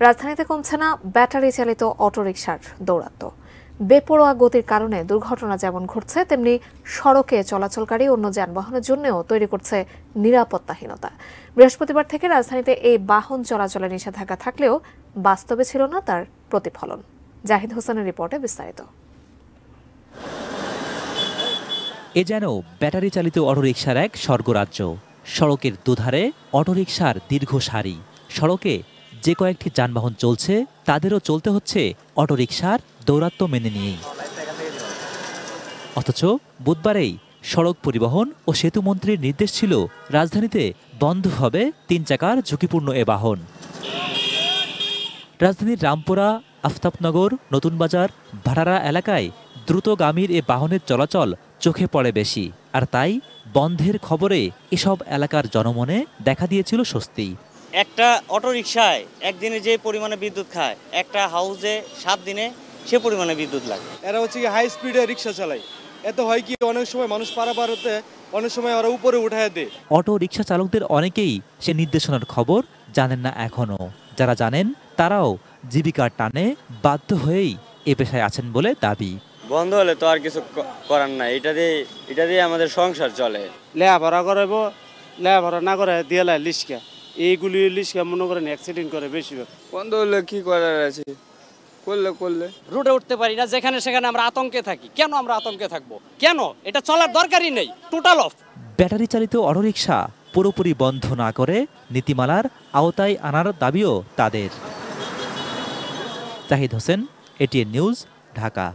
রাজধানীতে কমছে না ব্যাটারি চালিত অটোরিকশার দৌরাত্ম্য। বেপরোয়া গতির কারণে দুর্ঘটনা যেমন ঘটছে, তেমনি সড়কে চলাচলকারী অন্য যানবাহনের জন্যও তৈরি করছে নিরাপত্তাহীনতা। বৃহস্পতিবার থেকে রাজধানীতে এই বাহন চলাচলে নিষেধাজ্ঞা থাকলেও বাস্তবে ছিল না তার প্রতিফলন। জাহিদ হোসেনের রিপোর্টে বিস্তারিত। এ যেন ব্যাটারি চালিত অটোরিকশার এক স্বর্গরাজ্য। সড়কের দুধারে অটোরিকশার দীর্ঘ সারি। সড়কে যে কয়েকটি যানবাহন চলছে, তাদেরও চলতে হচ্ছে অটোরিকশার দৌরাত্ম্য মেনে নিয়েই। অথচ বুধবারেই সড়ক পরিবহন ও সেতু মন্ত্রীর নির্দেশ ছিল, রাজধানীতে বন্ধ হবে 3 চাকার ঝুঁকিপূর্ণ এ বাহন। রাজধানীর রামপুরা, আফতাবনগর, নতুন বাজার, ভাটারা এলাকায় দ্রুতগামীর এ বাহনের চলাচল চোখে পড়ে বেশি। আর তাই বন্ধের খবরে এসব এলাকার জনমনে দেখা দিয়েছিল স্বস্তি। একটা অটোরিকশায় একদিনে যে পরিমাণে বিদ্যুৎ খায়, একটা হাউসে 7 দিনে সে পরিমাণে বিদ্যুৎ লাগে। এরা হচ্ছে কি হাই স্পিডে রিক্সা চালায়। এত হয় কি অনেক সময় মানুষ পারাপার হতে অনেক সময় ওরা উপরে উঠায় দেয়। অটো রিকশা চালকদের অনেকেই সে নির্দেশনার খবর জানেন না এখনো। যারা জানেন তারাও জীবিকার টানে বাধ্য হয়েই এ পেশায় আছেন বলে দাবি। বন্ধ হলে তো আর কিছু করার নাই, এটা দিয়ে আমাদের সংসার চলে। লেখাপড়া করাবো, লেখাপড়া না করে দিয়ে লাই লিস্কা, এইগুলি লিস্কা মনে করেন অ্যাক্সিডেন্ট করে বেশিরভাগ। বন্ধ হলে কি করার আছে, করলে রোডে উঠতে পারি না, যেখানে সেখানে আমরা আতঙ্কে থাকি। কেন আমরা আতঙ্কে থাকবো? কেন? এটা চলার দরকারই নেই, টোটাল অফ। ব্যাটারি চালিত অটোরিকশা পুরোপুরি বন্ধ না করে নীতিমালার আওতায় আনার দাবিও তাদের। Zahid Hossain, ATN news, Dhaka.